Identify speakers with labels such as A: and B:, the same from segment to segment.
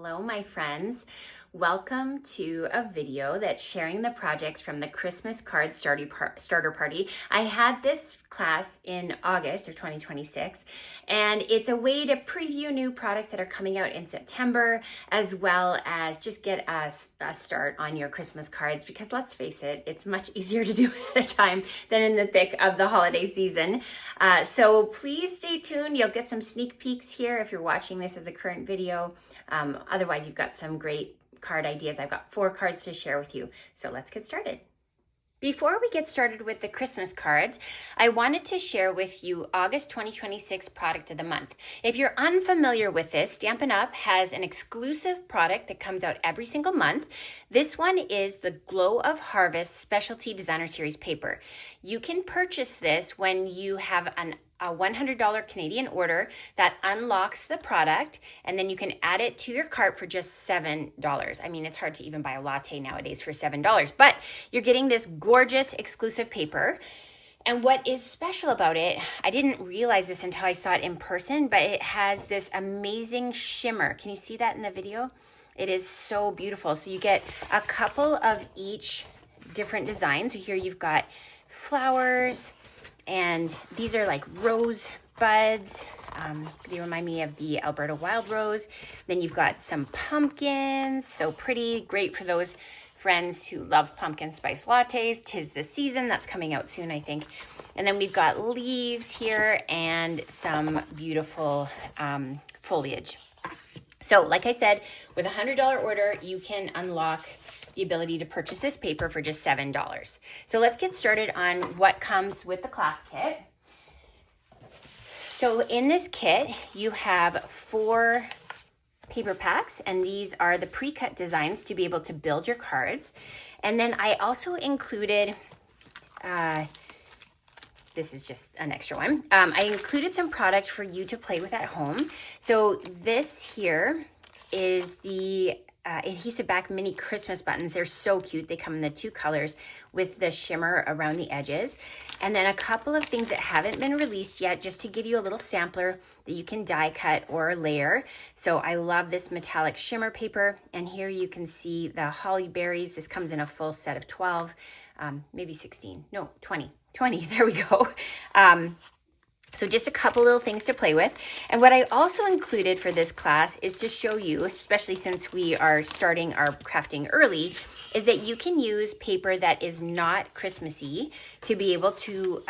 A: Hello, my friends. Welcome to a video that's sharing the projects from the Christmas card starter party. I had this class in August of 2026, and it's a way to preview new products that are coming out in September, as well as just get a start on your Christmas cards, because let's face it, it's much easier to do at a time than in the thick of the holiday season. So please stay tuned. You'll get some sneak peeks here if you're watching this as a current video. Otherwise, you've got some great card ideas. I've got 4 cards to share with you. So let's get started. Before we get started with the Christmas cards, I wanted to share with you August 2026 product of the month. If you're unfamiliar with this, Stampin Up has an exclusive product that comes out every single month. This one is the Glow of Harvest Specialty Designer Series paper. You can purchase this when you have a $100 Canadian order that unlocks the product, and then you can add it to your cart for just $7. I mean, it's hard to even buy a latte nowadays for $7, but you're getting this gorgeous exclusive paper. And what is special about it, I didn't realize this until I saw it in person, but it has this amazing shimmer. Can you see that in the video? It is so beautiful. So you get a couple of each different designs. So here you've got flowers, and these are like rose buds. They remind me of the Alberta wild rose. Then you've got some pumpkins, so pretty, great for those friends who love pumpkin spice lattes. 'Tis the season, that's coming out soon, I think. And then we've got leaves here and some beautiful foliage. So like I said, with a $100 order, you can unlock the ability to purchase this paper for just $7. So let's get started on what comes with the class kit. So in this kit, you have 4 paper packs, and these are the pre-cut designs to be able to build your cards. And then I also included, this is just an extra one. I included some product for you to play with at home. So this here is the adhesive back mini Christmas buttons. They're so cute. They come in the 2 colors with the shimmer around the edges. And then a couple of things that haven't been released yet, just to give you a little sampler that you can die cut or layer. So I love this metallic shimmer paper. And here you can see the holly berries. This comes in a full set of 12, maybe 16, no, 20, there we go. So just a couple little things to play with. And what I also included for this class is to show you, especially since we are starting our crafting early, is that you can use paper that is not Christmassy to be able to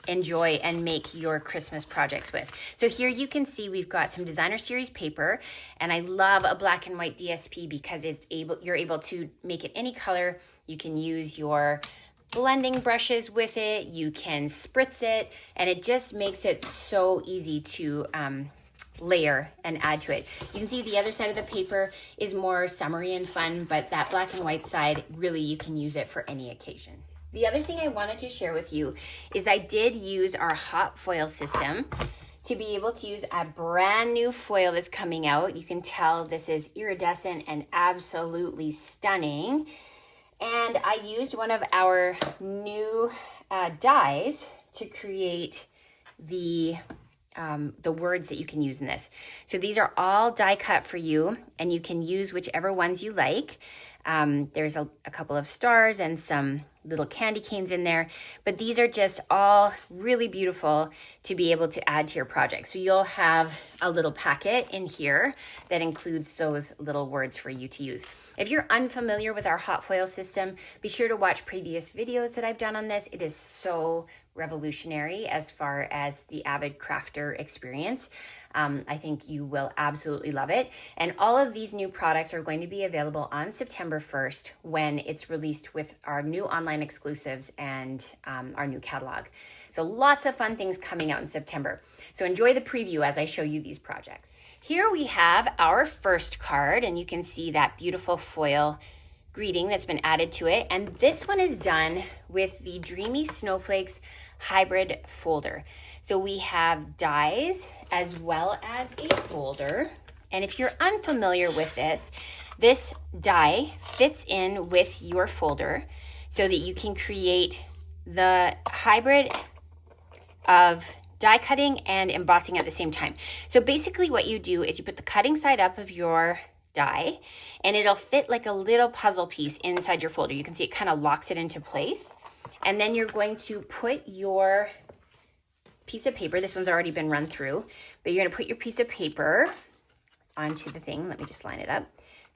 A: enjoy and make your Christmas projects with. So here you can see we've got some designer series paper, and I love a black and white DSP because you're able to make it any color. You can use your blending brushes with it, you can spritz it, and it just makes it so easy to layer and add to it. You can see the other side of the paper is more summery and fun, but that black and white side, really you can use it for any occasion. The other thing I wanted to share with you is I did use our hot foil system to be able to use a brand new foil that's coming out. You can tell this is iridescent and absolutely stunning. And I used one of our new dies to create the words that you can use in this. So these are all die cut for you, and you can use whichever ones you like. There's a couple of stars and some little candy canes in there, but these are just all really beautiful to be able to add to your project. So you'll have a little packet in here that includes those little words for you to use. If you're unfamiliar with our hot foil system, be sure to watch previous videos that I've done on this. It is so revolutionary as far as the avid crafter experience. I think you will absolutely love it. And all of these new products are going to be available on September 1st when it's released with our new online exclusives and our new catalog. So lots of fun things coming out in September. So enjoy the preview as I show you these projects. Here we have our first card, and you can see that beautiful foil greeting that's been added to it. And this one is done with the Dreamy Snowflakes hybrid folder. So we have dies as well as a folder. And if you're unfamiliar with this die fits in with your folder so that you can create the hybrid of die cutting and embossing at the same time. So basically what you do is you put the cutting side up of your die, and it'll fit like a little puzzle piece inside your folder. You can see it kind of locks it into place. And then you're going to put your piece of paper, this one's already been run through, but you're gonna put your piece of paper onto the thing. Let me just line it up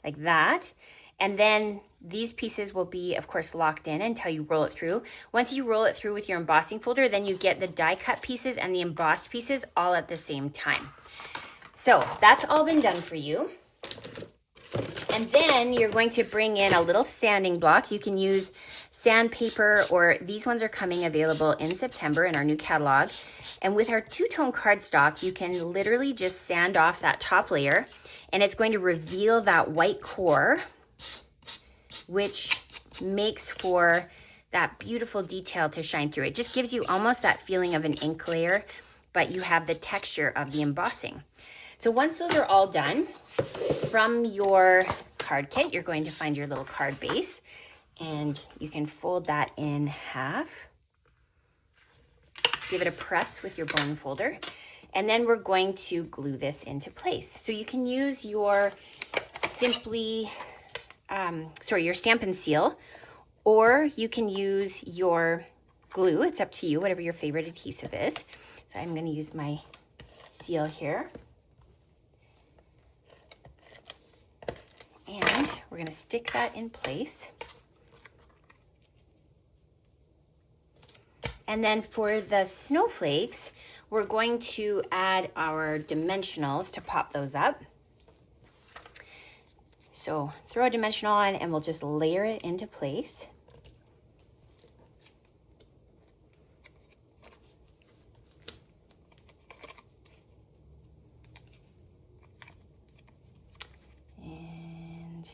A: like that. And then these pieces will be, of course, locked in until you roll it through. Once you roll it through with your embossing folder, then you get the die cut pieces and the embossed pieces all at the same time. So that's all been done for you. And then you're going to bring in a little sanding block. You can use sandpaper, or these ones are coming available in September in our new catalog. And with our two-tone cardstock, you can literally just sand off that top layer, and it's going to reveal that white core, which makes for that beautiful detail to shine through. It just gives you almost that feeling of an ink layer, but you have the texture of the embossing. So once those are all done, from your card kit, you're going to find your little card base, and you can fold that in half. Give it a press with your bone folder, and then we're going to glue this into place. So you can use your your Stampin' Seal, or you can use your glue. It's up to you, whatever your favorite adhesive is. So I'm going to use my seal here. And we're going to stick that in place. And then for the snowflakes, we're going to add our dimensionals to pop those up. So throw a dimensional on and we'll just layer it into place. And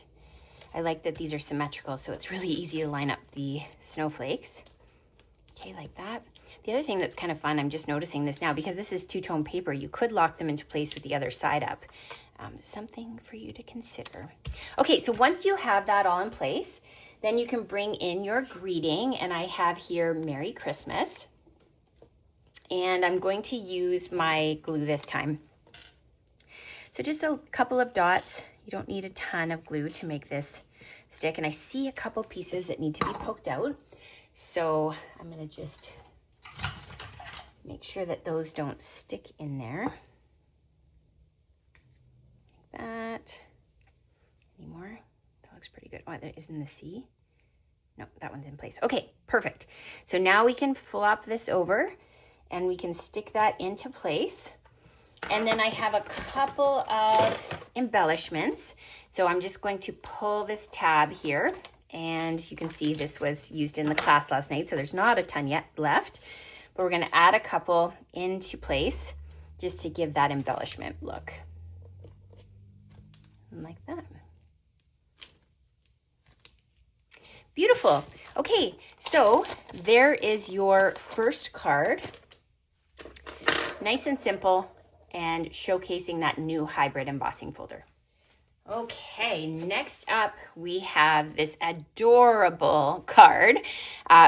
A: I like that these are symmetrical, so it's really easy to line up the snowflakes. Okay, like that. The other thing that's kind of fun, I'm just noticing this now, because this is two-tone paper, you could lock them into place with the other side up. Something for you to consider. Okay, so once you have that all in place, then you can bring in your greeting, and I have here Merry Christmas. And I'm going to use my glue this time. So just a couple of dots. You don't need a ton of glue to make this stick, and I see a couple pieces that need to be poked out. So I'm going to just make sure that those don't stick in there. Like that. Any more? That looks pretty good. Oh, that is in the C. No, that one's in place. Okay, perfect. So now we can flop this over and we can stick that into place. And then I have a couple of embellishments. So I'm just going to pull this tab here. And you can see this was used in the class last night, so there's not a ton yet left. But we're going to add a couple into place just to give that embellishment look. Like that. Beautiful. Okay, so there is your first card. Nice and simple, and showcasing that new hybrid embossing folder. Okay, next up we have this adorable card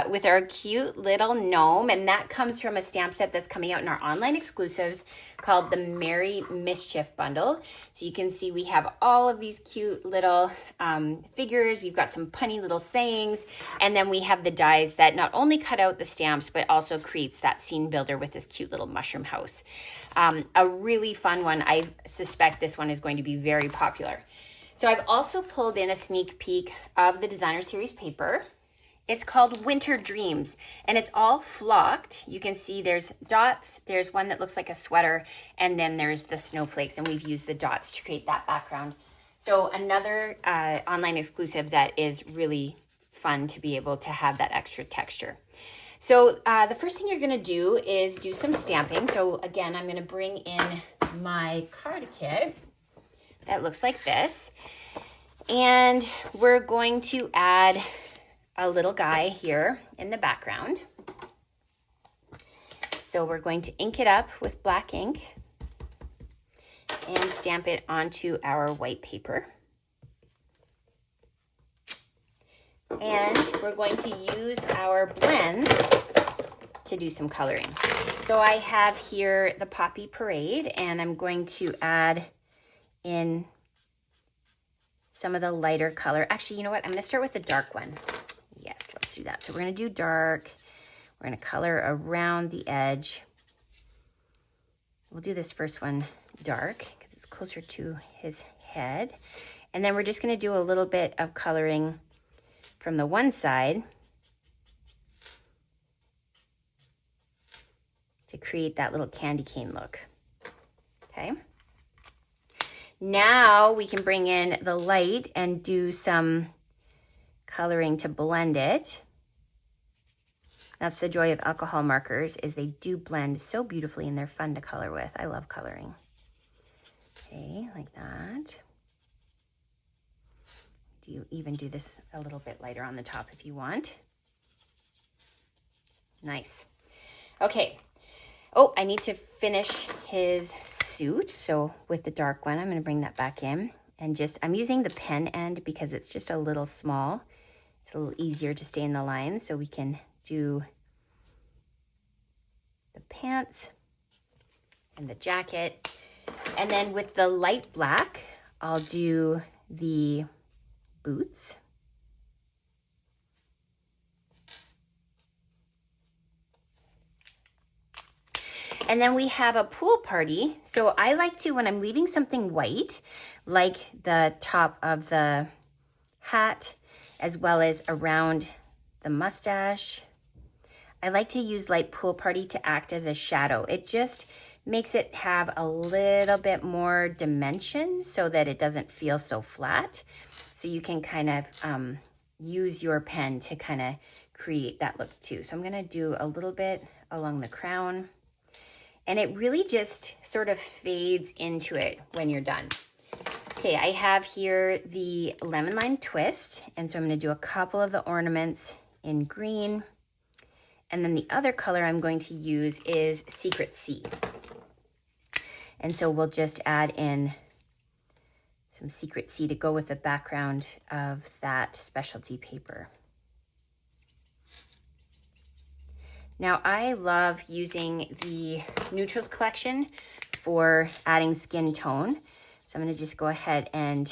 A: with our cute little gnome, and that comes from a stamp set that's coming out in our online exclusives called the Merry Mischief bundle. So you can see we have all of these cute little figures. We've got some punny little sayings, and then we have the dies that not only cut out the stamps but also creates that scene builder with this cute little mushroom house. A really fun one. I suspect this one is going to be very popular. So I've also pulled in a sneak peek of the Designer Series paper. It's called Winter Dreams, and it's all flocked. You can see there's dots, there's one that looks like a sweater, and then there's the snowflakes, and we've used the dots to create that background. So another online exclusive that is really fun to be able to have that extra texture. So the first thing you're going to do is do some stamping. So again, I'm going to bring in my card kit that looks like this. And we're going to add a little guy here in the background. So we're going to ink it up with black ink and stamp it onto our white paper. And we're going to use our blends to do some coloring. So I have here the Poppy Parade, and I'm going to add in some of the lighter color. Actually, you know what? I'm gonna start with the dark one. Yes, let's do that. So we're gonna do dark. We're gonna color around the edge. We'll do this first one dark because it's closer to his head. And then we're just gonna do a little bit of coloring from the one side to create that little candy cane look. Okay. Now we can bring in the light and do some coloring to blend it. That's the joy of alcohol markers, is they do blend so beautifully and they're fun to color with. I love coloring. Okay, like that. You even do this a little bit lighter on the top if you want. Nice. Okay. Oh, I need to finish his suit. So with the dark one, I'm going to bring that back in and I'm using the pen end because it's just a little small. It's a little easier to stay in the line, so we can do the pants and the jacket. And then with the light black, I'll do the boots. And then we have a pool party. So I like to, when I'm leaving something white, like the top of the hat, as well as around the mustache, I like to use light pool party to act as a shadow. It just makes it have a little bit more dimension so that it doesn't feel so flat. So you can kind of use your pen to kind of create that look too. So I'm gonna do a little bit along the crown, and it really just sort of fades into it when you're done. Okay, I have here the lemon lime twist, and so I'm gonna do a couple of the ornaments in green. And then the other color I'm going to use is Secret Sea. And so we'll just add in some Secret Sea to go with the background of that specialty paper. Now I love using the Neutrals collection for adding skin tone. So I'm gonna just go ahead and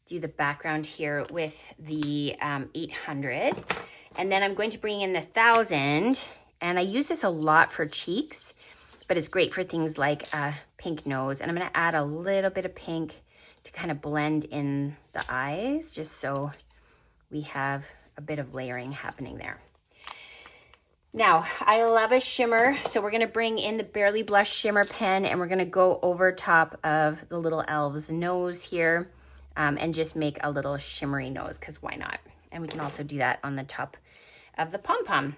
A: do the background here with the 800. And then I'm going to bring in the 1000, and I use this a lot for cheeks, but it's great for things like a pink nose. And I'm gonna add a little bit of pink to kind of blend in the eyes, just so we have a bit of layering happening there. Now, I love a shimmer, so we're gonna bring in the Barely Blush shimmer pen, and we're gonna go over top of the little elf's nose here and just make a little shimmery nose, because why not? And we can also do that on the top of the pom-pom.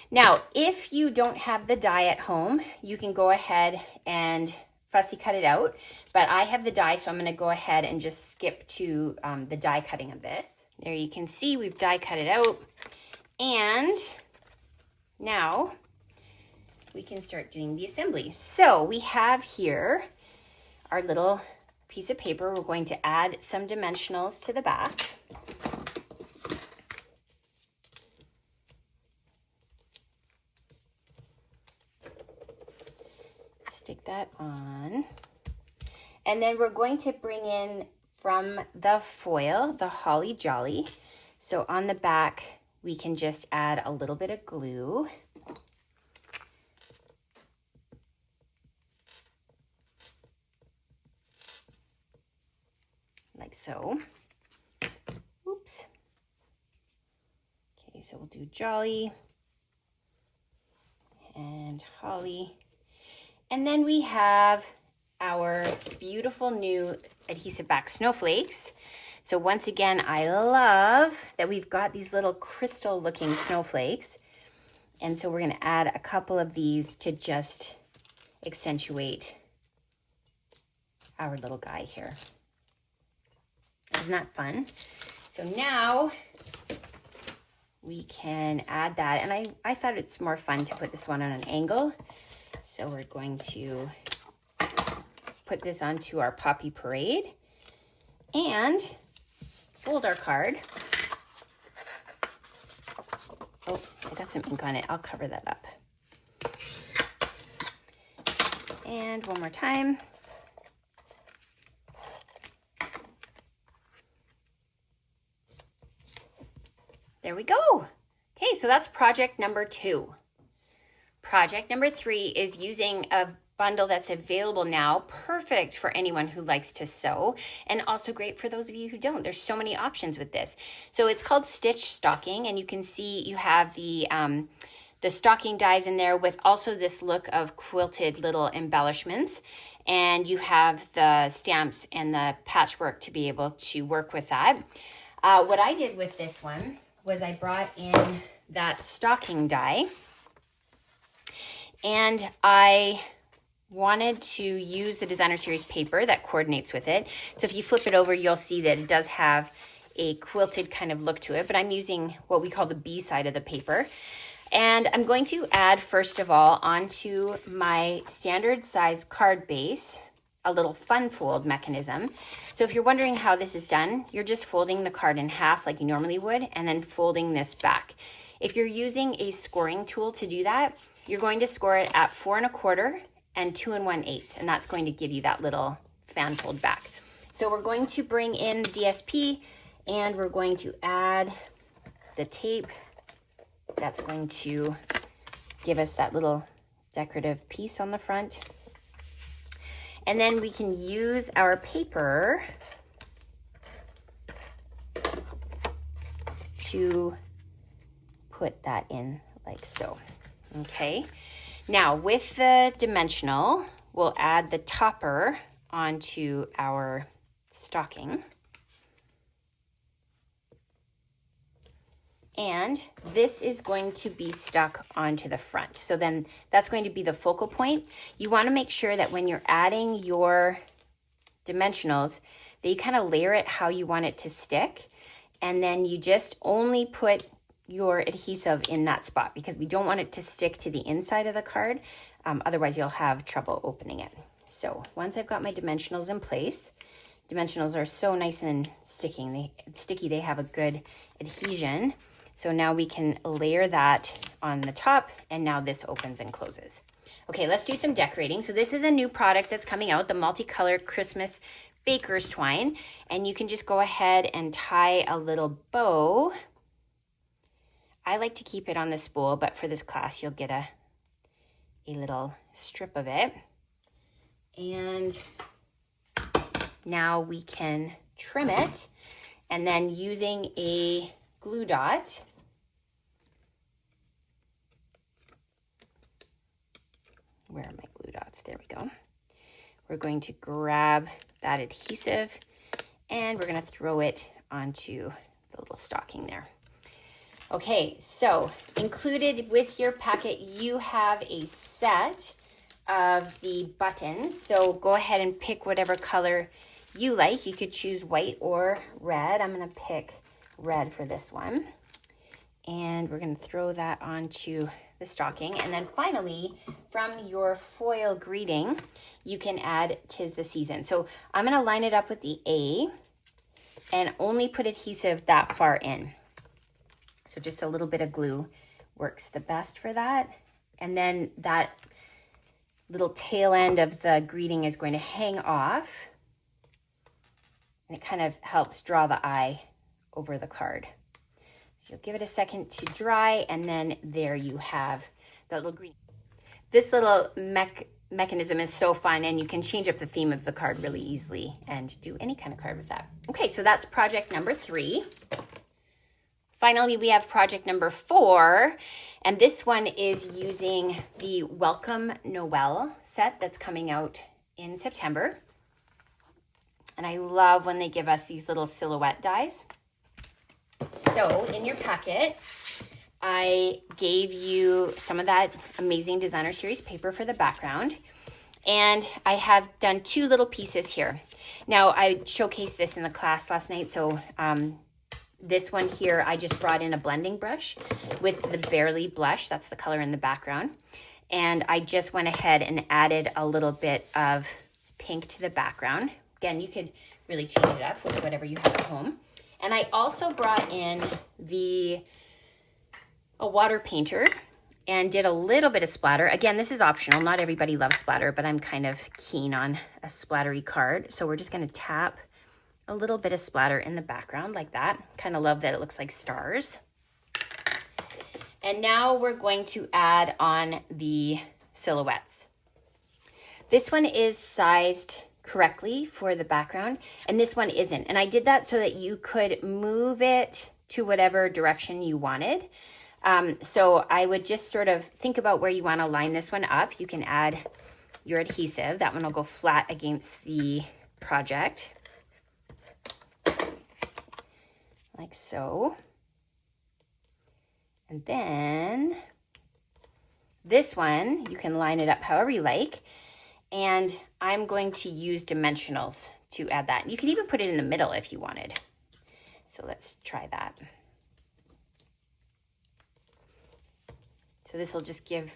A: Now, if you don't have the die at home, you can go ahead and fussy cut it out, but I have the die, so I'm gonna go ahead and just skip to the die cutting of this. There you can see we've die cut it out, and now we can start doing the assembly. So we have here our little piece of paper. We're going to add some dimensionals to the back. Stick that on. And then we're going to bring in from the foil, the Holly Jolly. So on the back, we can just add a little bit of glue. Like so. Oops. Okay, so we'll do Jolly and Holly. And then we have our beautiful new adhesive back snowflakes. So once again, I love that we've got these little crystal looking snowflakes. And so we're gonna add a couple of these to just accentuate our little guy here. Isn't that fun? So now we can add that. And I thought it's more fun to put this one on an angle. So we're going to put this onto our Poppy Parade and fold our card. Oh, I got some ink on it. I'll cover that up. And one more time. There we go. Okay, so that's project number 2. Project number 3 is using a bundle that's available now, perfect for anyone who likes to sew, and also great for those of you who don't. There's so many options with this. So it's called Stitch Stocking, and you can see you have the stocking dies in there with also this look of quilted little embellishments, and you have the stamps and the patchwork to be able to work with that. What I did with this one was I brought in that stocking die, and I wanted to use the designer series paper that coordinates with it. So if you flip it over, you'll see that it does have a quilted kind of look to it, but I'm using what we call the B side of the paper. And I'm going to add, first of all, onto my standard size card base, a little fun fold mechanism. So if you're wondering how this is done, you're just folding the card in half like you normally would, and then folding this back. If you're using a scoring tool to do that, you're going to score it at 4 1/4 and 2 1/8, and that's going to give you that little fan fold back. So we're going to bring in the DSP, and we're going to add the tape. That's going to give us that little decorative piece on the front. And then we can use our paper to put that in like so. Okay. Now with the dimensional, we'll add the topper onto our stocking. And this is going to be stuck onto the front. So then that's going to be the focal point. You want to make sure that when you're adding your dimensionals, that you kind of layer it how you want it to stick. And then you just only put your adhesive in that spot, because we don't want it to stick to the inside of the card. Otherwise you'll have trouble opening it. So once I've got my dimensionals in place, dimensionals are so nice and sticky. They have a good adhesion. So now we can layer that on the top, and now this opens and closes. Okay, let's do some decorating. So this is a new product that's coming out, the multicolored Christmas baker's twine, and you can just go ahead and tie a little bow. I like to keep it on the spool, but for this class, you'll get a little strip of it. And now we can trim it, and then using a glue dot, where are my glue dots? There we go. We're going to grab that adhesive, and we're going to throw it onto the little stocking there. Okay, so included with your packet, you have a set of the buttons. So go ahead and pick whatever color you like. You could choose white or red. I'm going to pick red for this one. And we're going to throw that onto the stocking. And then finally, from your foil greeting, you can add "'Tis the Season." So I'm going to line it up with the A and only put adhesive that far in. So just a little bit of glue works the best for that. And then that little tail end of the greeting is going to hang off. And it kind of helps draw the eye over the card. So you'll give it a second to dry, and then there you have the little greeting. This little mechanism is so fun, and you can change up the theme of the card really easily and do any kind of card with that. Okay, so that's project number 3. Finally, we have project number 4, and this one is using the Welcome Noel set that's coming out in September. And I love when they give us these little silhouette dies. So in your packet, I gave you some of that amazing designer series paper for the background. And I have done 2 little pieces here. Now, I showcased this in the class last night, so this one here, I just brought in a blending brush with the Barely blush. That's the color in the background. And I just went ahead and added a little bit of pink to the background. Again, you could really change it up with whatever you have at home. And I also brought in a water painter and did a little bit of splatter. Again, this is optional. Not everybody loves splatter, but I'm kind of keen on a splattery card. So we're just going to tap a little bit of splatter in the background like that. Kind of love that it looks like stars. And now we're going to add on the silhouettes. This one is sized correctly for the background, and this one isn't. And I did that so that you could move it to whatever direction you wanted. So I would just sort of think about where you want to line this one up. You can add your adhesive. That one will go flat against the project, like so. And then this one, you can line it up however you like. And I'm going to use dimensionals to add that. You can even put it in the middle if you wanted. So let's try that. So this will just give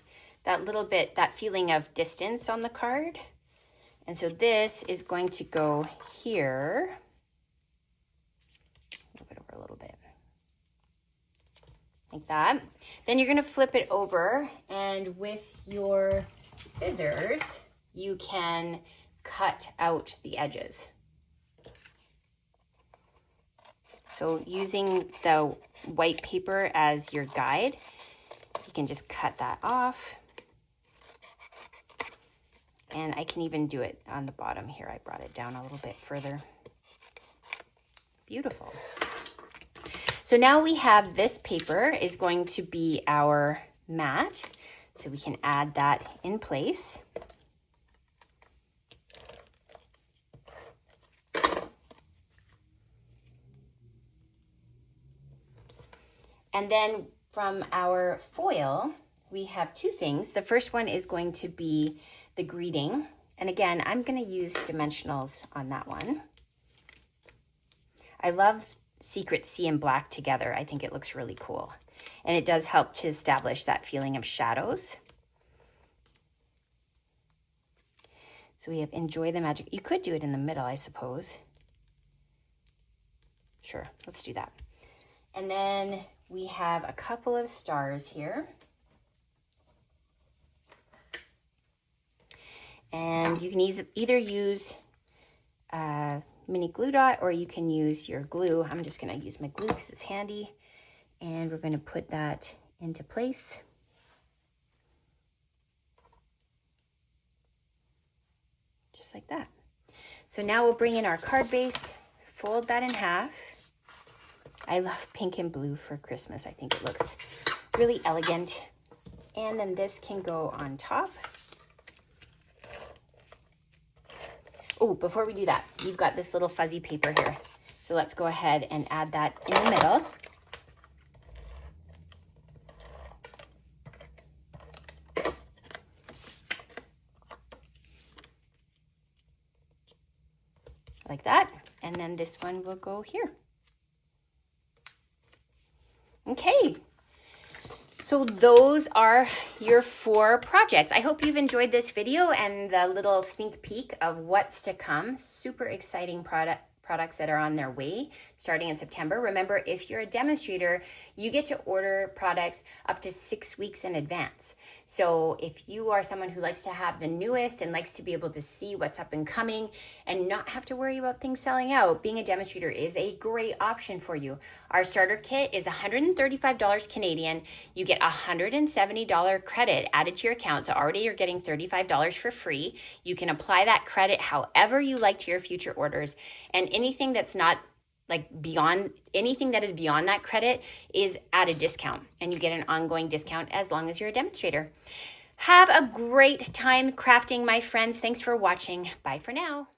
A: that little bit, that feeling of distance on the card. And so this is going to go here. Move it over a little bit. Like that. Then you're going to flip it over, and with your scissors, you can cut out the edges. So using the white paper as your guide, you can just cut that off. And I can even do it on the bottom here. I brought it down a little bit further. Beautiful. So now we have this paper is going to be our mat. So we can add that in place. And then from our foil, we have two things. The first one is going to be the greeting. And again, I'm going to use dimensionals on that one. I love Secret Sea and black together. I think it looks really cool. And it does help to establish that feeling of shadows. So we have Enjoy the Magic. You could do it in the middle, I suppose. Sure, let's do that. And then we have a couple of stars here. And you can either use mini glue dot, or you can use your glue. I'm just going to use my glue because it's handy. And we're going to put that into place. Just like that. So now we'll bring in our card base, fold that in half. I love pink and blue for Christmas. I think it looks really elegant. And then this can go on top. Oh, before we do that, you've got this little fuzzy paper here. So let's go ahead and add that in the middle. Like that. And then this one will go here. Okay. So those are your 4 projects. I hope you've enjoyed this video and the little sneak peek of what's to come. Super exciting products that are on their way starting in September. Remember, if you're a demonstrator, you get to order products up to 6 weeks in advance. So if you are someone who likes to have the newest and likes to be able to see what's up and coming and not have to worry about things selling out, being a demonstrator is a great option for you. Our starter kit is $135 Canadian. You get $170 credit added to your account. So already you're getting $35 for free. You can apply that credit however you like to your future orders. And anything that's not like beyond, anything that is beyond that credit is at a discount, and you get an ongoing discount as long as you're a demonstrator. Have a great time crafting, my friends. Thanks for watching. Bye for now.